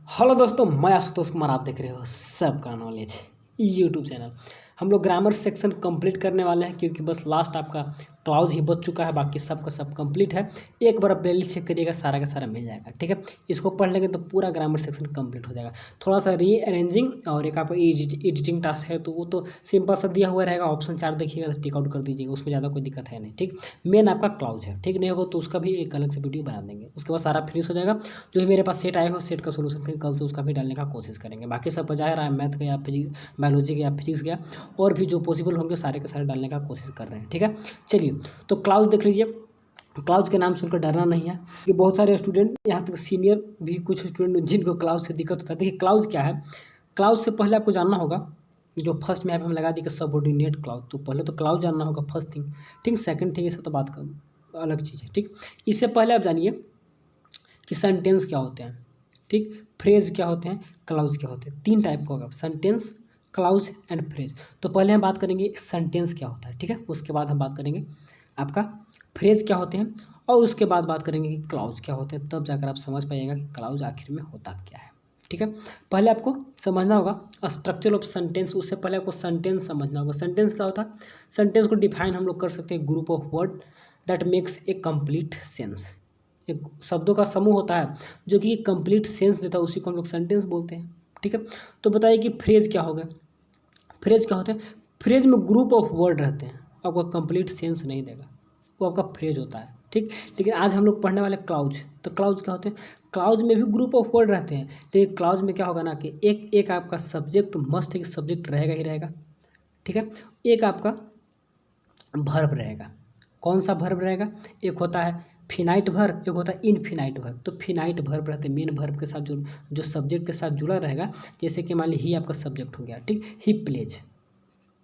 Hello दोस्तों, मैं आशुतोष कुमार। आप देख रहे हो सबका नॉलेज यूट्यूब चैनल। हम लोग ग्रामर सेक्शन कंप्लीट करने वाले हैं क्योंकि बस लास्ट आपका क्लाउज ही बच चुका है, बाकी सब का सब कंप्लीट है। एक बार आप प्लेलिस्ट चेक करिएगा, सारा का सारा मिल जाएगा। ठीक है, इसको पढ़ लेंगे तो पूरा ग्रामर सेक्शन कंप्लीट हो जाएगा। थोड़ा सा रीअरेंजिंग और एक आपका एडिटिंग टास्क है, तो वो तो सिंपल सा दिया हुआ रहेगा। ऑप्शन 4 देखिएगा तो टिक आउट कर दीजिएगा, उसमें ज़्यादा कोई दिक्कत है नहीं। ठीक, मेन आपका क्लाउज है। ठीक, नहीं होगा तो उसका भी एक अलग से वीडियो बना देंगे। उसके बाद सारा फिनिश हो जाएगा। जो भी मेरे पास सेट आएगा सेट का सोल्यूशन फिर कल से उसका भी डालने का कोशिश करेंगे। बाकी सब बचा रहा है, मैथ गया, बायोलॉजी गया, फिजिक्स गया, और भी जो पॉसिबल होंगे सारे के सारे डालने का कोशिश कर रहे हैं। ठीक है, चलिए तो क्लाउज देख लीजिए। क्लाउज के नाम सुनकर डरना नहीं है कि बहुत सारे स्टूडेंट, यहाँ तक सीनियर भी कुछ स्टूडेंट जिनको क्लाउज से दिक्कत होता है। देखिए क्लाउज क्या है। क्लाउज से पहले आपको जानना होगा, जो फर्स्ट में यहाँ पे हम लगा दी कि सबऑर्डिनेट क्लाउज, तो पहले तो क्लाउज जानना होगा फर्स्ट थिंग। ठीक, सेकंड थिंग ये सब तो बात कर अलग चीज़ है। ठीक, इससे पहले आप जानिए कि सेंटेंस क्या होते हैं। ठीक, फ्रेज क्या होते हैं, क्लाउज क्या होते हैं। तीन टाइप का होगा, सेंटेंस, क्लाउज एंड फ्रेज। तो पहले हम बात करेंगे सेंटेंस क्या होता है। ठीक है, उसके बाद हम बात करेंगे आपका फ्रेज क्या होते हैं, और उसके बाद बात करेंगे कि क्लाउज क्या होते हैं। तब जाकर आप समझ पाइएगा कि क्लाउज आखिर में होता क्या है। ठीक है, पहले आपको समझना होगा स्ट्रक्चर ऑफ सेंटेंस। उससे पहले आपको सेंटेंस समझना होगा। सेंटेंस क्या होता है। सेंटेंस को डिफाइन हम लोग कर सकते हैं, group of word that makes a complete sense. एक शब्दों का समूह होता है जो कि कंप्लीट सेंस देता है, उसी को हम लोग सेंटेंस बोलते हैं। ठीक है, तो बताइए कि फ्रेज क्या होगा। फ्रेज क्या होते हैं। फ्रेज में ग्रुप ऑफ वर्ड रहते हैं, आपका कंप्लीट सेंस नहीं देगा, वो आपका फ्रेज होता है। ठीक, लेकिन आज हम लोग पढ़ने वाले क्लाउज। तो क्लाउज क्या होते हैं। क्लाउज में भी ग्रुप ऑफ वर्ड रहते हैं, लेकिन क्लाउज में क्या होगा ना कि एक एक आपका सब्जेक्ट मस्ट एक सब्जेक्ट रहेगा ही रहेगा। ठीक है, एक आपका वर्ब रहेगा। कौन सा वर्ब रहेगा। एक होता है फिनाइट वर्ब, एक होता है इनफिनाइट वर्ब। तो फिनाइट वर्ब रहते हैं, मेन वर्ब के साथ जो सब्जेक्ट के साथ जुड़ा रहेगा। जैसे कि मान ली ही आपका सब्जेक्ट हो गया। ठीक, ही प्लेज,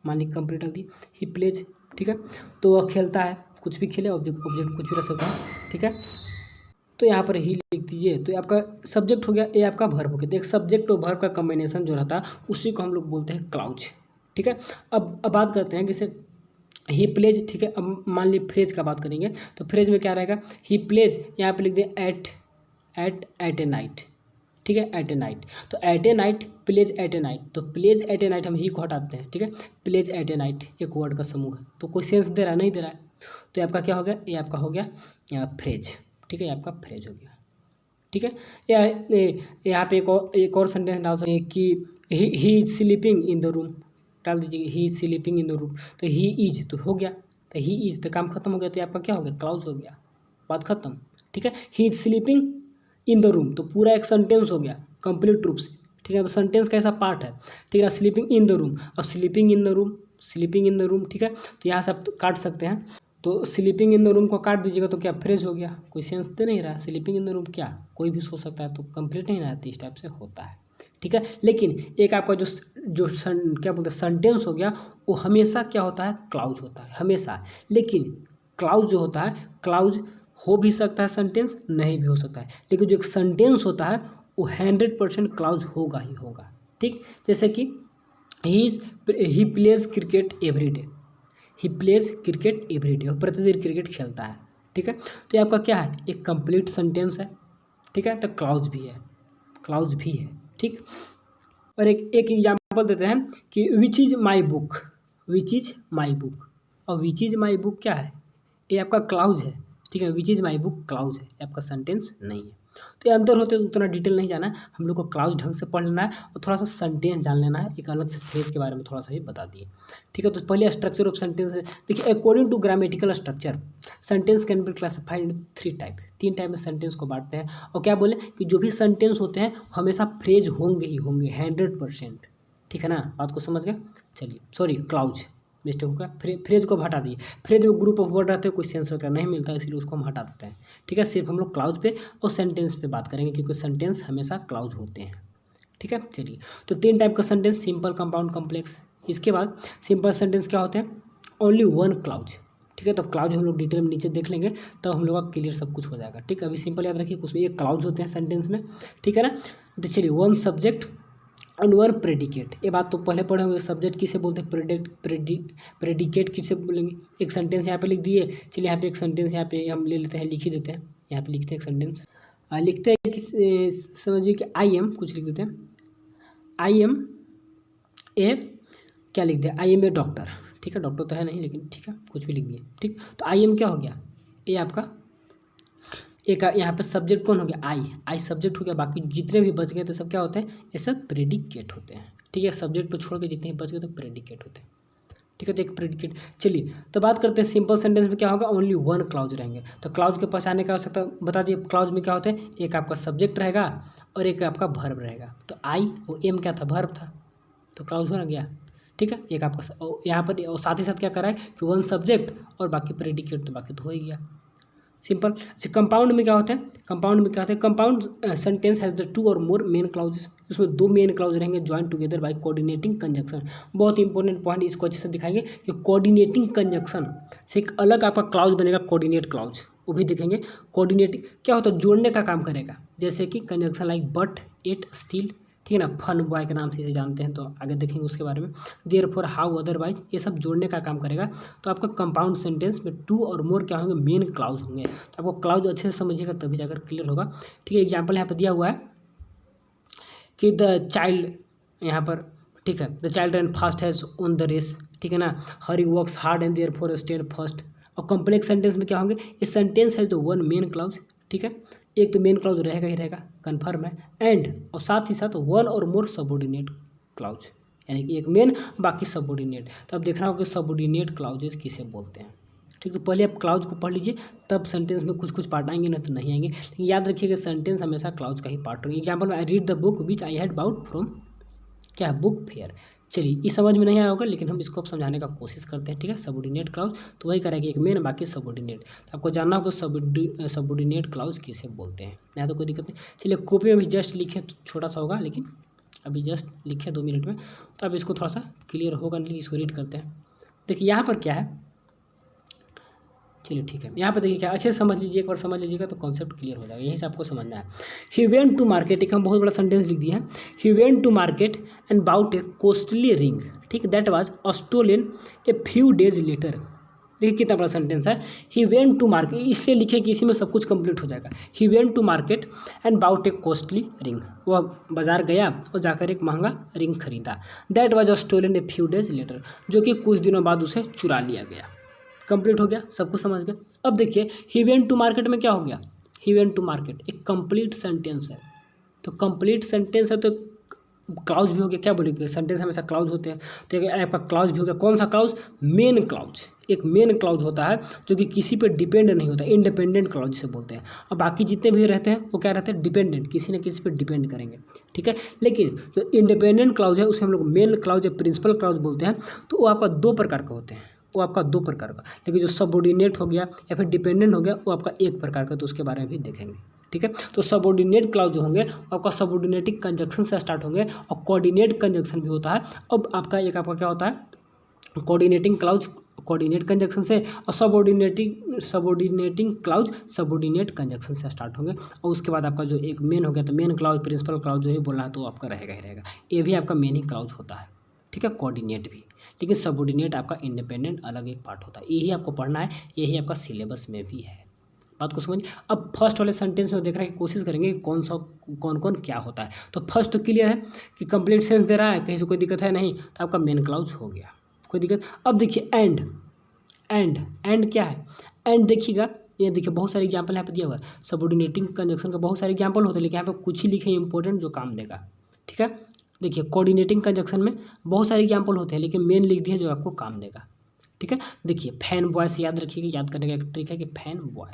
मान ली कंप्लीट रख दी, ही प्लेज। ठीक है, तो वह खेलता है, कुछ भी खेले, ऑब्जेक्ट ऑब्जेक्ट कुछ भी रख सकता है। ठीक है, तो यहाँ पर ही लिख दीजिए, तो आपका सब्जेक्ट हो गया, ये आपका वर्ब हो गया। तो एक सब्जेक्ट और वर्ब का कॉम्बिनेशन जो रहता है उसी को हम लोग बोलते हैं क्लाउज। ठीक है, अब बात करते हैं जैसे ही प्लेज। ठीक है, अब मान ली फ्रेज का बात करेंगे, तो फ्रेज में क्या रहेगा। ही प्लेज, यहाँ पे लिख दें एट ए नाइट। ठीक है, एट ए नाइट, तो at a night, plays at a night. तो प्लेज एट ए नाइट हम ही को हटाते हैं। ठीक है, प्लेज एट ए नाइट एक वर्ड का समूह है, तो कोई सेंस दे रहा है, नहीं दे रहा है। तो ये आपका क्या हो गया, ये आपका हो गया फ्रेज। ठीक है, ये आपका फ्रेज हो गया। ठीक है, यहाँ पे एक और सेंटेंस डाल सकते हैं कि he is sleeping in the room. डाल दीजिए he is sleeping in the room, तो ही इज तो हो गया, तो ही इज तो काम खत्म हो गया। तो आपका क्या हो गया, क्लाउज हो गया, बात खत्म। ठीक है, he is sleeping in the room, तो पूरा एक सेंटेंस हो गया कंप्लीट रूप से। ठीक है, तो सेंटेंस का ऐसा पार्ट है। ठीक है, स्लीपिंग इन द रूम, और sleeping in the room, sleeping in the room. ठीक है, तो यहाँ से आप काट सकते हैं। तो स्लीपिंग इन द रूम को काट दीजिएगा तो क्या फ्रेज हो गया, कोई सेंस दे नहीं रहा। स्लीपिंग इन द रूम क्या कोई भी सो सकता है, तो कंप्लीट नहीं रहती, इस टाइप से होता है। ठीक है, लेकिन एक आपका क्या बोलते हैं सेंटेंस हो गया, वो हमेशा क्या होता है, क्लाउज होता है हमेशा। लेकिन क्लाउज जो होता है, क्लाउज हो भी सकता है सेंटेंस, नहीं भी हो सकता है। लेकिन जो एक सेंटेंस होता है वो 100% क्लाउज होगा ही होगा। ठीक, जैसे कि he plays cricket every day. He plays cricket every day, प्रतिदिन क्रिकेट खेलता है। ठीक है, तो ये आपका क्या है, एक कंप्लीट सेंटेंस है। ठीक है, तो क्लाउज भी है, क्लाउज भी है। ठीक, और एक एग्जाम्पल देते हैं कि विच is my book, which is my book. और विच इज़ माई बुक क्या है, ये आपका क्लाउज है। ठीक है, which is my book clause है, ये आपका सेंटेंस नहीं है। तो ये अंतर होते हैं, उतना डिटेल नहीं जाना है हम लोग को, क्लाउज ढंग से पढ़ लेना है और थोड़ा सा सेंटेंस जान लेना है। एक अलग से फ्रेज के बारे में थोड़ा सा ही बता दिए। ठीक है, तो पहले स्ट्रक्चर ऑफ सेंटेंस है। देखिए according to grammatical structure sentence can be classified in 3 type. 3 type में सेंटेंस को बांटते हैं। और क्या बोले कि जो भी सेंटेंस होते हैं हमेशा फ्रेज होंगे ही होंगे 100%। ठीक है ना, बात को समझ गए। चलिए सॉरी, क्लाउज मिस्टेक होगा, फ्रेज को हटा दिए। फ्रेज में ग्रुप ऑफ वर्ड रहते हैं, कोई सेंस वगैरह नहीं मिलता, इसलिए उसको हम हटा देते हैं। ठीक है, सिर्फ हम लोग क्लाउज पे और सेंटेंस पे बात करेंगे, क्योंकि सेंटेंस हमेशा क्लाउज होते हैं। ठीक है, चलिए तो 3 टाइप का सेंटेंस, सिंपल, कंपाउंड, कॉम्प्लेक्स। इसके बाद सिंपल सेंटेंस क्या होते हैं, ओनली 1 क्लाउज। ठीक है, तो क्लाउज हम लोग डिटेल में नीचे देख लेंगे, तब हम लोग का क्लियर सब कुछ हो जाएगा। ठीक है, अभी सिंपल याद रखिए, उसमें एक क्लाउज होते हैं सेंटेंस में। ठीक है ना, तो चलिए 1 सब्जेक्ट एंड 1 प्रेडिकेट। ये बात तो पहले पढ़े होंगे, सब्जेक्ट किसे बोलते हैं, प्रेडिकेट किसे बोलेंगे। एक सेंटेंस यहाँ पे लिख दिए, चलिए यहाँ पे एक सेंटेंस यहाँ पे हम ले लेते हैं, लिख ही देते हैं। यहाँ पे लिखते हैं एक सेंटेंस, लिखते हैं कि समझिए कि आई एम कुछ लिख देते हैं, आई एम ए, क्या लिख दिया, आई एम ए डॉक्टर, ठीक है, डॉक्टर तो है नहीं लेकिन ठीक है कुछ भी लिख दिए, ठीक। तो आई एम क्या हो गया, ए आपका एक यहाँ पे सब्जेक्ट कौन हो गया, आई सब्जेक्ट हो गया, बाकी जितने भी बच गए तो सब क्या होते हैं, ये सब प्रेडिकेट होते हैं, ठीक है। सब्जेक्ट को छोड़ के जितने भी बच गए तो प्रेडिकेट होते हैं, ठीक है। तो एक प्रेडिकेट। चलिए तो बात करते हैं सिंपल सेंटेंस में क्या होगा, ओनली वन क्लाउज रहेंगे। तो क्लाउज के पहचानने का आवश्यकता बता दिए, क्लाउज में क्या होते हैं, एक आपका सब्जेक्ट रहेगा और एक आपका वर्ब रहेगा। तो आई और एम क्या था, वर्ब था, तो क्लाउज हो ना गया, ठीक है। एक आपका यहाँ पर और साथ ही साथ क्या करा है कि वन सब्जेक्ट और बाकी प्रेडिकेट, तो बाकी तो हो ही गया, सिंपल। अच्छा कंपाउंड में क्या होते हैं, कंपाउंड में क्या होते हैं, compound sentence has the two और मोर मेन क्लाउजेस, उसमें दो मेन क्लाउज रहेंगे join together by coordinating conjunction. बहुत इंपॉर्टेंट पॉइंट, इसको अच्छे से दिखाएंगे कि कोऑर्डिनेटिंग कंजंक्शन से एक अलग आपका क्लाउज बनेगा, कोऑर्डिनेट क्लाउज, वो भी देखेंगे। कोऑर्डिनेटिंग क्या होता है, जोड़ने का काम करेगा, जैसे कि conjunction like but, it, still, ठीक है ना, फन बॉय के नाम से इसे जानते हैं, तो आगे देखेंगे उसके बारे में। देयर फॉर, हाउ, अदरवाइज, ये सब जोड़ने का काम करेगा। तो आपका कंपाउंड सेंटेंस में टू और मोर क्या होंगे, मेन क्लाउज होंगे। तो आपको क्लाउज अच्छे से समझिएगा तभी जाकर क्लियर होगा, ठीक है। एग्जाम्पल यहाँ पर दिया हुआ है कि द चाइल्ड, यहाँ पर ठीक है, the child run fast has on the race, ठीक है ना, Hari works hard and therefore stood first. और कॉम्प्लेक्स सेंटेंस में क्या होंगे, ये सेंटेंस है तो वन मेन क्लाउज, ठीक है, एक तो मेन क्लाउज रहेगा ही रहेगा, कन्फर्म है, एंड और साथ ही साथ वन और मोर सबऑर्डिनेट क्लाउज, यानी कि एक मेन बाकी सबऑर्डिनेट। तो अब देखना होगा कि सबऑर्डिनेट क्लाउजेस किसे बोलते हैं, ठीक है। तो पहले आप क्लाउज को पढ़ लीजिए, तब सेंटेंस में कुछ कुछ पार्ट आएंगे, ना तो नहीं आएंगे, लेकिन याद रखिएगा सेंटेंस हमेशा क्लाउज का ही पार्ट होगा। Example I read the book which I had bought from, क्या है, बुक फेयर। चलिए ये समझ में नहीं आया होगा, लेकिन हम इसको अब समझाने का कोशिश करते हैं, ठीक है। सबऑर्डिनेट क्लाउज तो वही करेगी, एक मेन बाकी सबऑर्डिनेट। तो आपको जानना होगा सबऑर्डिनेट क्लाउज किसे बोलते हैं, यहाँ तो कोई दिक्कत नहीं। चलिए कॉपी में भी जस्ट लिखे, छोटा सा होगा लेकिन अभी जस्ट लिखे 2 मिनट में, तो अब इसको थोड़ा सा क्लियर होगा नहीं, इसको रीड करते हैं। देखिए यहाँ पर क्या है, चलिए ठीक है, यहाँ पे देखिए क्या, अच्छे से समझ लीजिए, एक बार समझ लीजिएगा तो कॉन्सेप्ट क्लियर हो जाएगा, यहीं से आपको समझना है। ही वेंट टू मार्केट, एक हम बहुत बड़ा सेंटेंस लिख दिया है, he went to market and bought a costly ring, ठीक, that was stolen a few days later. देखिए कितना बड़ा सेंटेंस है, ही वेंट टू मार्केट, इसलिए लिखे कि इसी में सब कुछ कंप्लीट हो जाएगा। He went to market and bought a costly ring, वह बाजार गया और जाकर एक महंगा रिंग खरीदा। That was stolen a few days later, जो कि कुछ दिनों बाद उसे चुरा लिया गया। कंप्लीट हो गया, सब कुछ समझ गए। अब देखिए ही वेंट टू मार्केट में क्या हो गया, ही वेंट टू मार्केट एक कंप्लीट सेंटेंस है, तो कंप्लीट सेंटेंस है तो क्लाउज भी हो गया, क्या बोलेंगे, सेंटेंस हमेशा क्लाउज होते हैं, तो एक आपका क्लाउज भी हो गया। कौन सा क्लाउज, मेन क्लाउज, एक मेन क्लाउज होता है जो कि किसी पे डिपेंड नहीं होता, इंडिपेंडेंट क्लाउज जिसे बोलते हैं। और बाकी जितने भी रहते हैं वो क्या रहते हैं, डिपेंडेंट, किसी न किसी पे डिपेंड करेंगे, ठीक है। लेकिन जो इंडिपेंडेंट क्लाउज है उसे हम लोग मेन क्लाउज या प्रिंसिपल क्लाउज बोलते हैं। तो वो आपका 2 प्रकार का होते हैं, वो आपका 2 प्रकार का। लेकिन जो सबऑर्डिनेट हो गया या फिर डिपेंडेंट हो गया वो आपका 1 प्रकार का, तो उसके बारे में भी देखेंगे, ठीक है। तो सबऑर्डिनेट क्लाउज जो होंगे आपका सबऑर्डिनेटिंग कंजक्शन से स्टार्ट होंगे और कोऑर्डिनेट कंजक्शन भी होता है। अब आपका एक आपका क्या होता है, कोऑर्डिनेटिंग क्लाउज कोऑर्डिनेट कंजक्शन से, और सबऑर्डिनेटिंग क्लाउज सबऑर्डिनेट कंजक्शन से स्टार्ट होंगे। और उसके बाद आपका जो एक मेन हो गया, तो मेन क्लाउज प्रिंसिपल क्लाउज जो ही बोलना है तो आपका रहेगा ही रहेगा, ये भी आपका मेन ही क्लाउज होता है, ठीक है, कोऑर्डिनेट भी। लेकिन सबऑर्डिनेट आपका इंडिपेंडेंट अलग एक पार्ट होता है, यही आपको पढ़ना है, यही आपका सिलेबस में भी है। बात को समझ। अब फर्स्ट वाले सेंटेंस में देखने की कोशिश करेंगे कौन कौन क्या होता है। तो फर्स्ट तो क्लियर है कि कंप्लीट सेंस दे रहा है, कहीं से कोई दिक्कत है नहीं, तो आपका मेन क्लाउज हो गया, कोई दिक्कत। अब देखिए एंड क्या है, एंड देखिएगा, ये देखिए बहुत सारे एग्जाम्पल यहाँ पे दिया हुआ है, सबऑर्डिनेटिंग कंजक्शन का बहुत सारे एग्जाम्पल होते हैं, लेकिन यहाँ पे कुछ ही लिखे इंपॉर्टेंट जो काम देगा, ठीक है। देखिए कोऑर्डिनेटिंग कंजक्शन में बहुत सारे एग्जाम्पल होते हैं, लेकिन मेन लिख दिए जो आपको काम देगा, ठीक है। देखिए फैन बॉय से याद रखिएगा, याद करने का एक ट्रिक है कि फैन बॉय,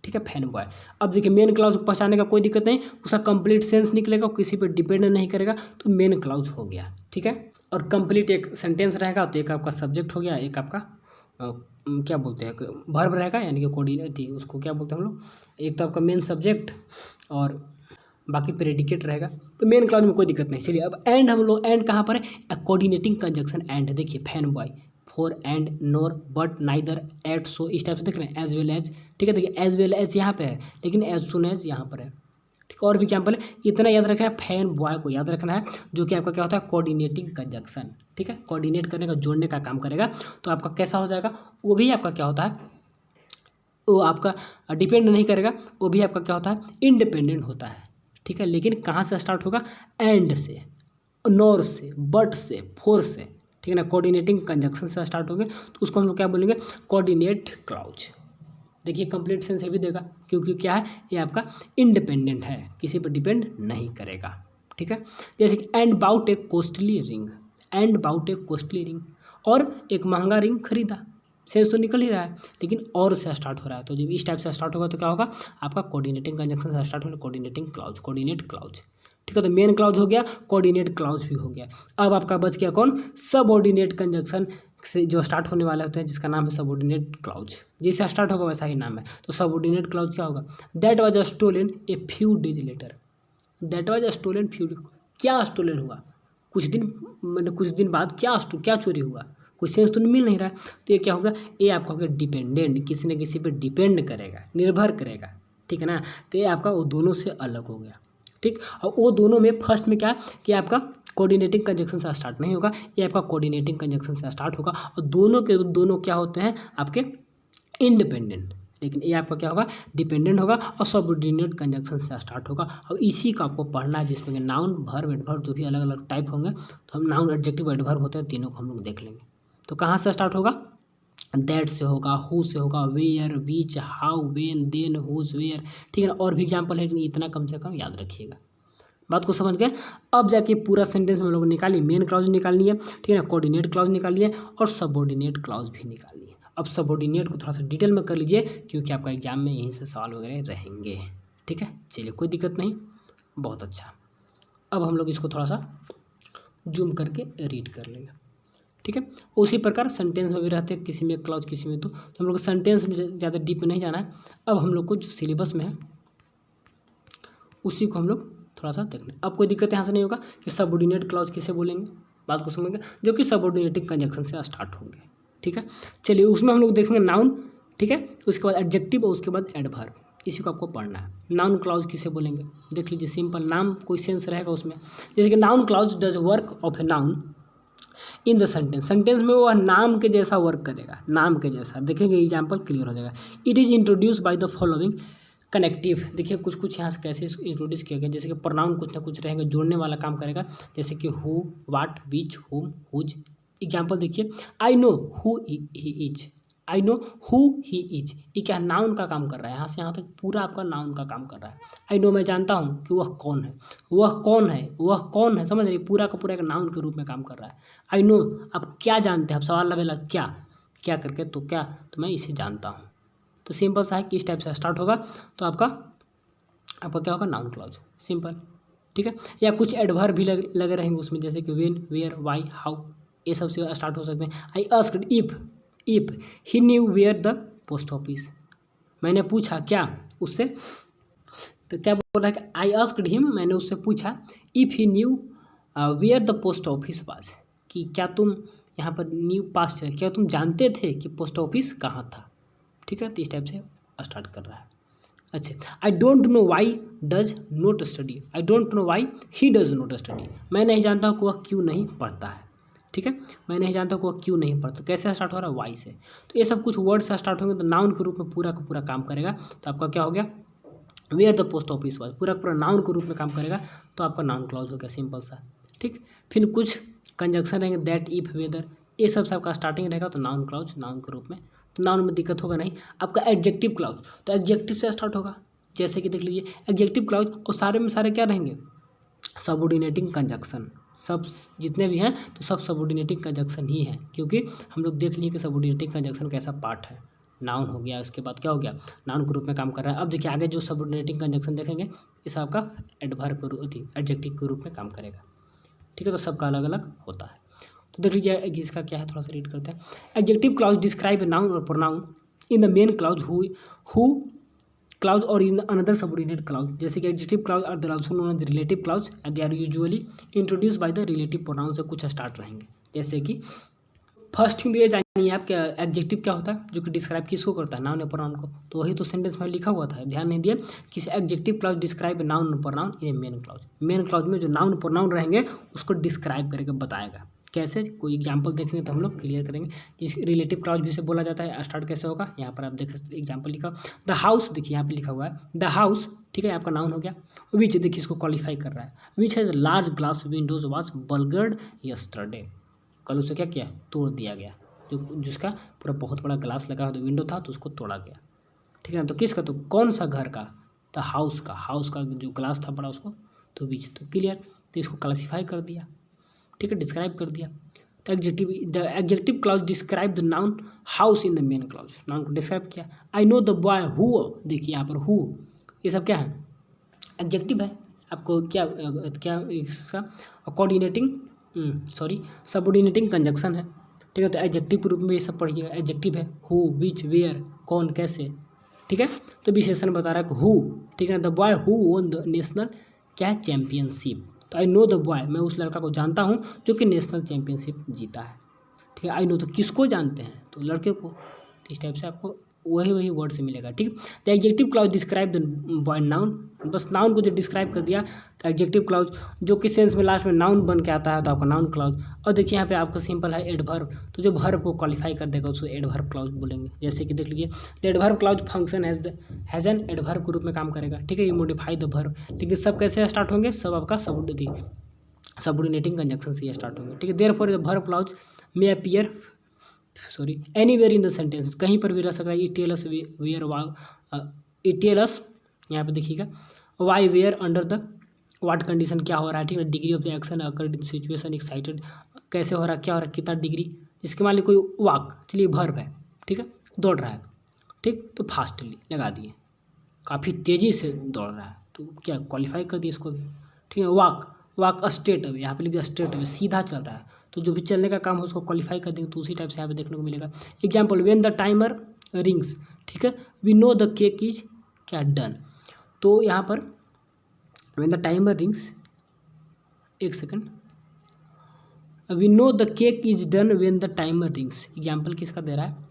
ठीक है, फैन बॉय। अब देखिए मेन क्लाउज को पहचानने का कोई दिक्कत नहीं, उसका कंप्लीट सेंस निकलेगा, किसी पर डिपेंड नहीं करेगा, तो मेन क्लाउज हो गया, ठीक है। और कंप्लीट एक सेंटेंस रहेगा, तो एक आपका सब्जेक्ट हो गया, एक आपका क्या बोलते हैं वर्ब रहेगा, यानी कि कोऑर्डिनेट, उसको क्या बोलते हैं हम लोग, एक तो आपका मेन सब्जेक्ट और बाकी प्रेडिकेट रहेगा। तो मेन क्लाउज में कोई दिक्कत नहीं। चलिए अब एंड, हम लोग एंड कहाँ पर है, कोऑर्डिनेटिंग कंजक्शन एंड। देखिए FANBOYS, for, and, nor, but, neither, yet, so, इस टाइप से देख रहे हैं, एज वेल एज, ठीक है। देखिए एज वेल एज यहाँ पे है, लेकिन एज सुन एज यहाँ पर है, ठीक। और भी एग्जाम्पल है, इतना याद रखना है, फैन बॉय को याद रखना है, जो कि आपका क्या होता है, कोऑर्डिनेटिंग कंजक्शन, ठीक है, कोऑर्डिनेट करने का, जोड़ने का काम करेगा। तो आपका कैसा हो जाएगा, वो भी आपका क्या होता है, वो आपका डिपेंड नहीं करेगा, वो भी आपका क्या होता है, इंडिपेंडेंट होता है। ठीक है, लेकिन कहाँ से स्टार्ट होगा, एंड से, नॉर से, बट से, फोर से, ठीक है ना, कोऑर्डिनेटिंग कंजक्शन से स्टार्ट होंगे, तो उसको हम लोग क्या बोलेंगे, कोऑर्डिनेट क्लॉज। देखिए कंप्लीट सेंस ये भी देगा, क्योंकि क्या है, ये आपका इंडिपेंडेंट है, किसी पर डिपेंड नहीं करेगा। ठीक है, जैसे कि and bought a costly ring, and bought a costly ring, और एक महंगा रिंग खरीदा, सेंस तो निकल ही रहा है, लेकिन और से स्टार्ट हो रहा है, तो जब इस टाइप से स्टार्ट होगा तो क्या होगा, आपका कोऑर्डिनेटिंग कंजक्शन से स्टार्ट होगा, कोऑर्डिनेटिंग क्लॉज, कोऑर्डिनेट क्लॉज। ठीक है, तो मेन क्लॉज हो गया, कोऑर्डिनेट क्लॉज भी हो गया। अब आपका बच गया कौन, सबऑर्डिनेट कंजक्शन से जो स्टार्ट होने वाले होते हैं, जिसका नाम है सबऑर्डिनेट क्लॉज। जैसे स्टार्ट होगा वैसा ही नाम है, तो सबऑर्डिनेट क्लॉज क्या होगा, that was stolen a few days later, that was stolen few, क्या स्टोलन हुआ, कुछ दिन, मतलब कुछ दिन बाद क्या चोरी हुआ, कुछ सेंस तो मिल नहीं रहा है, तो ये क्या होगा, ये आपका होगा डिपेंडेंट, किसी न किसी पे डिपेंड करेगा, निर्भर करेगा। ठीक है ना, तो ये आपका वो दोनों से अलग हो गया। ठीक, और वो दोनों में फर्स्ट में क्या है कि आपका कोऑर्डिनेटिंग कंजक्शन से स्टार्ट नहीं होगा, ये आपका कोऑर्डिनेटिंग कंजक्शन से स्टार्ट होगा, और दोनों के दोनों क्या होते हैं आपके इंडिपेंडेंट, लेकिन ये आपका क्या होगा, डिपेंडेंट होगा, और सबऑर्डिनेट कंजक्शन से स्टार्ट होगा। अब इसी का आपको पढ़ना है, जिसमें नाउन, वर्ब, एडवर्ब जो भी अलग अलग टाइप होंगे, तो हम नाउन, एडजेक्टिव, एडवर्ब होते हैं, तीनों को हम लोग देख लेंगे। तो कहाँ से स्टार्ट होगा, दैट से होगा, हु से होगा, where, which, how, when, then, whose, where. ठीक है ना, और भी एग्जाम्पल है, लेकिन इतना कम से कम याद रखिएगा। बात को समझ गए। अब जाके पूरा सेंटेंस में हम लोग निकालिए, मेन क्लॉज निकालनी है, ठीक है ना, कोऑर्डिनेट क्लॉज निकालिए, और सबऑर्डिनेट क्लॉज भी निकालिए। अब सबऑर्डिनेट को थोड़ा सा डिटेल में कर लीजिए, क्योंकि आपका एग्जाम में यहीं से सवाल वगैरह रहेंगे। ठीक है, चलिए कोई दिक्कत नहीं, बहुत अच्छा। अब हम लोग इसको थोड़ा सा जूम करके रीड कर लेंगे। ठीक है, उसी प्रकार सेंटेंस में भी रहते हैं, किसी में क्लॉज, किसी में तो हम लोग सेंटेंस में ज़्यादा डीप नहीं जाना है। अब हम लोग को जो सिलेबस में है उसी को हम लोग थोड़ा सा देख लें। अब कोई दिक्कत यहाँ से नहीं होगा कि सबऑर्डिनेट क्लॉज किसे बोलेंगे, बात को समझेंगे, जो कि सबऑर्डिनेटिंग कंजक्शन से स्टार्ट होंगे। ठीक है, चलिए उसमें हम लोग देखेंगे नाउन, ठीक है, उसके बाद एडजेक्टिव और उसके बाद एडवर्ब, इसी को आपको पढ़ना है। नाउन क्लॉज किसे बोलेंगे, देख लीजिए, सिंपल नाम, कोई सेंस रहेगा उसमें, जैसे कि noun clause does work of a noun in the sentence, sentence में वह नाम के जैसा वर्क करेगा, नाम के जैसा, देखेंगे एग्जाम्पल क्लियर हो जाएगा। It is introduce by the following connective, देखिए कुछ कुछ यहाँ से कैसे इंट्रोड्यूस किया गया, जैसे कि प्रोनाउन कुछ ना कुछ रहेंगे, जोड़ने वाला काम करेगा, जैसे कि हु, वाट, विच, हुम, हुज। एग्जाम्पल देखिए, I know who he is, I know who he is, ये क्या नाउन का काम कर रहा है, यहाँ से यहाँ तक पूरा आपका नाउन का काम कर रहा है। आई नो, मैं जानता हूँ कि वह कौन है, वह कौन है, वह कौन है, समझ रही, पूरा का पूरा एक नाउन के रूप में काम कर रहा है। आई नो, आप क्या जानते हैं, आप सवाल लवेला क्या, क्या करके, तो क्या, तो मैं इसे जानता हूँ। तो सिंपल सा है कि इस टाइप से स्टार्ट होगा, तो आपका क्या होगा, नाउन क्लॉज, सिंपल। ठीक है, या कुछ एडवर्ब भी लगे रहेंगे उसमें, जैसे कि व्हेन, वेयर, व्हाई, हाउ, ये सब से स्टार्ट हो सकते हैं। I asked if he knew where the post office, मैंने पूछा क्या उससे, तो क्या बोल रहा है कि आई आस्क्ड हिम, मैंने उससे पूछा, if he knew where the post office was, कि क्या तुम, यहाँ पर न्यू पास्ट है, क्या तुम जानते थे कि पोस्ट ऑफिस कहाँ था। ठीक है, तो इस टाइप से स्टार्ट कर रहा है। अच्छा, I don't know why does not study, I don't know why he does not study, मैं नहीं जानता हूँ कि वह क्यों नहीं पढ़ता है। ठीक है, मैं नहीं जानता कि वह क्यों नहीं पढ़ता, कैसे स्टार्ट हो रहा है, वाई से। तो ये सब कुछ वर्ड से स्टार्ट होंगे, तो नाउन के रूप में पूरा का पूरा काम करेगा, तो आपका क्या हो गया, where the post office was, पूरा पूरा नाउन के रूप में काम करेगा, तो आपका नाउन क्लॉज हो गया, सिंपल सा। ठीक, फिर कुछ कंजक्शन रहेंगे, दैट, इफ, वेदर, ये सब से आपका स्टार्टिंग रहेगा, तो नाउन क्लॉज, नाउन के रूप में, तो नाउन में दिक्कत होगा नहीं। आपका एडजेक्टिव क्लॉज, तो एडजेक्टिव से स्टार्ट होगा, जैसे कि देख लीजिए एडजेक्टिव क्लॉज, और सारे में सारे क्या रहेंगे, सबऑर्डिनेटिंग कंजक्शन, सब जितने भी हैं तो सब सबऑर्डिनेटिंग कंजक्शन ही हैं, क्योंकि हम लोग देख लिए कि सबऑर्डिनेटिंग कंजक्शन कैसा पार्ट है। नाउन हो गया, उसके बाद क्या हो गया, नाउन के रूप में काम कर रहा है। अब देखिए आगे जो सबऑर्डिनेटिंग कंजक्शन देखेंगे, इस आपका एडवर्ब के रूप, एडजेक्टिव के रूप में काम करेगा। ठीक है, तो सबका अलग अलग होता है। तो देख लीजिए इसका क्या है, थोड़ा सा रीड करते हैं। Adjective clause describe a noun और pronoun in the main clause who clause और इन अनदर सबऑर्डिनेट क्लाउज, जैसे कि adjective clause are there also known as relative clause and they are usually introduce by the relative pronoun से कुछ start रहेंगे। जैसे कि first thing ये जानिए आप क्या एडजेक्टिव क्या होता है, जो कि डिस्क्राइब किसको करता है, नाउन या प्रोनाउन को, तो वही तो सेंटेंस में लिखा हुआ था, ध्यान नहीं दिए कि एडजेक्टिव क्लाउज डिस्क्राइब नाउन और pronoun in main clause, main clause में जो नाउन प्रोनाउन रहेंगे उसको डिस्क्राइब करके बताएगा कैसे, कोई एग्जांपल देखेंगे तो हम लोग क्लियर करेंगे। जिस रिलेटिव क्लॉज भी इसे बोला जाता है, स्टार्ट कैसे होगा, यहाँ पर आप देख एग्जांपल लिखा द हाउस, देखिए यहाँ पे लिखा हुआ है द हाउस, ठीक है, आपका नाउन हो गया। विच, देखिए इसको क्वालिफाई कर रहा है, which has large glass windows was burgled yesterday, कल उसे क्या किया, तोड़ दिया गया, जो जिसका पूरा बहुत बड़ा ग्लास लगा हुआ विंडो था तो उसको तोड़ा गया, ठीक है ना। तो किसका, तो कौन सा घर का, द हाउस का जो ग्लास था बड़ा उसको, तो विच, तो क्लियर, तो इसको क्लासीफाई कर दिया, ठीक है, डिस्क्राइब कर दिया। तो the adjective clause describe the noun house in the main clause, noun को डिस्क्राइब किया। I know the boy who, देखिए यहाँ पर हु, ये सब क्या है, एडजेक्टिव है। आपको क्या क्या इसका कोऑर्डिनेटिंग सबऑर्डिनेटिंग कंजक्शन है, ठीक है। तो एडजेक्टिव के रूप में ये सब पढ़िएगा, एडजेक्टिव है हु, विच, वेयर, कौन, कैसे, ठीक है। तो विशेषण बता रहा है हु, ठीक है। The boy who won the national क्या है, चैंपियनशिप, तो आई नो द बॉय, मैं उस लड़का को जानता हूँ जो कि नेशनल चैंपियनशिप जीता है, ठीक है। आई नो, तो किसको जानते हैं, तो लड़के को, तो इस टाइप से आपको वही वर्ड से मिलेगा, ठीक। The adjective clause describe the boy noun, बस नाउन को जो डिस्क्राइब कर दिया, तो एडजेक्टिव क्लाउज जो कि सेंस में लास्ट में नाउन बन के आता है तो आपका नाउन क्लाउज। और देखिए यहाँ पे आपका सिंपल है एडवर्ब, तो जो वर्ब को क्वालिफाई कर देगा उसको एडवर्ब क्लाउज बोलेंगे। जैसे कि देख लीजिए the adverb clause function has an adverb के रूप में काम करेगा, ठीक है। ये मॉडिफाई द वर्ब, लेकिन सब कैसे स्टार्ट होंगे, सब आपका सबऑर्डिनेटिंग कंजक्शन से स्टार्ट होंगे, ठीक है। Therefore the verb clause may appear anywhere in the sentence, कहीं पर भी रह सकता है। It tell us where it tell us, यहाँ पे देखिएगा why where under the what condition, क्या हो रहा है, ठीक है। Degree of the action occurred in situation excited, कैसे हो रहा है, क्या हो रहा है, कितना डिग्री, जिसके मान ली कोई वॉक, चलिए वर्ब है, ठीक है, दौड़ रहा है, ठीक, तो फास्टली लगा दिए, काफ़ी तेज़ी से दौड़ रहा है, तो क्या क्वालिफाई कर दिए इसको भी, ठीक है। वॉक स्ट्रेट अवे, यहाँ पे लिख दिया स्ट्रेट अवे, सीधा चल रहा है, तो जो भी चलने का काम है उसको क्वालिफाई कर देंगे, तो उसी टाइप से यहाँ पे देखने को मिलेगा। Example, when the timer rings, ठीक है, we know the cake is क्या डन, तो यहाँ पर व्हेन द टाइमर रिंग्स, एक second, we know the cake is done when the timer rings, example किसका दे रहा है,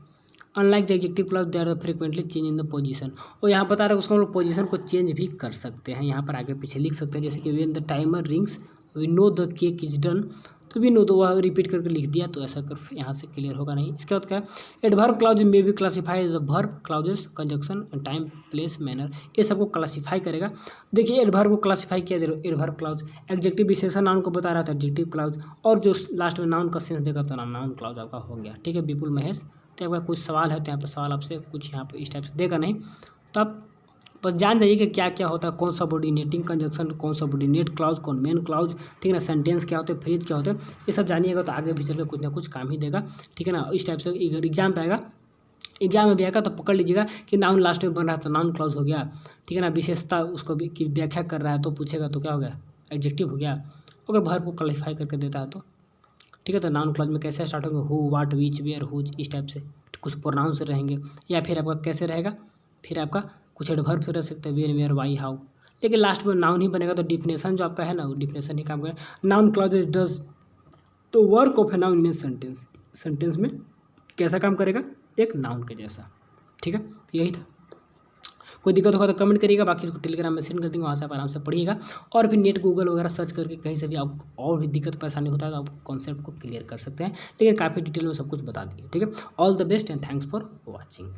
unlike the adjective clause they are frequently change in the position, और यहाँ बता रहा है उसको हम लोग पोजीशन को चेंज भी कर सकते हैं, यहाँ पर आगे पीछे लिख सकते हैं। जैसे कि when the timer rings we know the cake is done, तो वी नो, तो वह रिपीट करके लिख दिया, तो ऐसा कर यहाँ से क्लियर होगा नहीं। इसके बाद क्या है, एडवर्ब क्लाउज में भी classify as a verb clauses conjunction time place manner, ये सबको क्लासीफाई करेगा। देखिए एडवर्ब को क्लासीफाई किया, एडवर्ब क्लाउज एडजेक्टिव विशेषण नाउन को बता रहा था एडजेक्टिव क्लाउज, और जो लास्ट में नाउन का सेंस देगा तो नाउन क्लाउज आपका हो गया, ठीक है। विपुल महेश, तो आपका कुछ सवाल है तो यहाँ पर सवाल आपसे कुछ यहाँ पर इस टाइप से देगा नहीं, तो आप बस जान जाइए कि क्या क्या होता है, कौन सबऑर्डिनेटिंग कंजक्शन, कौन सबऑर्डिनेट क्लाउज, कौन मेन क्लाउज, ठीक है ना, सेंटेंस क्या होते हैं, फ्रेज क्या होते हैं, ये सब जानिएगा तो आगे भी चल के कुछ ना कुछ काम ही देगा, ठीक है ना। इस टाइप से एग्जाम पे आएगा, एग्जाम में भी आएगा तो पकड़ लीजिएगा कि नाउन लास्ट में बन रहा है तो नाउन क्लाउज हो गया, ठीक है ना। विशेषता उसको भी की व्याख्या कर रहा है तो पूछेगा तो क्या हो गया, एडजेक्टिव हो गया। अगर वर्ब को क्वालिफाई करके देता है तो ठीक है, तो नाउन क्लाउज में कैसे स्टार्ट होंगे, who, what, which, where, whose, इस टाइप से कुछ प्रोनाउन से रहेंगे, या फिर आपका कैसे रहेगा, फिर आपका कुछ एडवर्ब से रह सकते हैं, वेयर, वेयर, वाई, हाउ, लेकिन लास्ट में नाउन ही बनेगा। तो डिफिनेशन जो आपका है ना, वो डिफिनेशन ही काम करेगा। नाउन क्लॉजेज डज तो work of a noun in a sentence, sentence में कैसा काम करेगा, एक नाउन के जैसा, ठीक है। तो यही था, कोई दिक्कत होगा तो कमेंट करिएगा, बाकी इसको टेलीग्राम में सेंड कर देंगे, वहाँ से आप आराम से पढ़िएगा। और फिर नेट गूगल वगैरह सर्च करके कहीं से भी आप और भी दिक्कत परेशानी होता है तो आप कॉन्सेप्ट को क्लियर कर सकते हैं, लेकिन काफ़ी डिटेल में सब कुछ बता दिए, ठीक है। All the best and thanks for watching.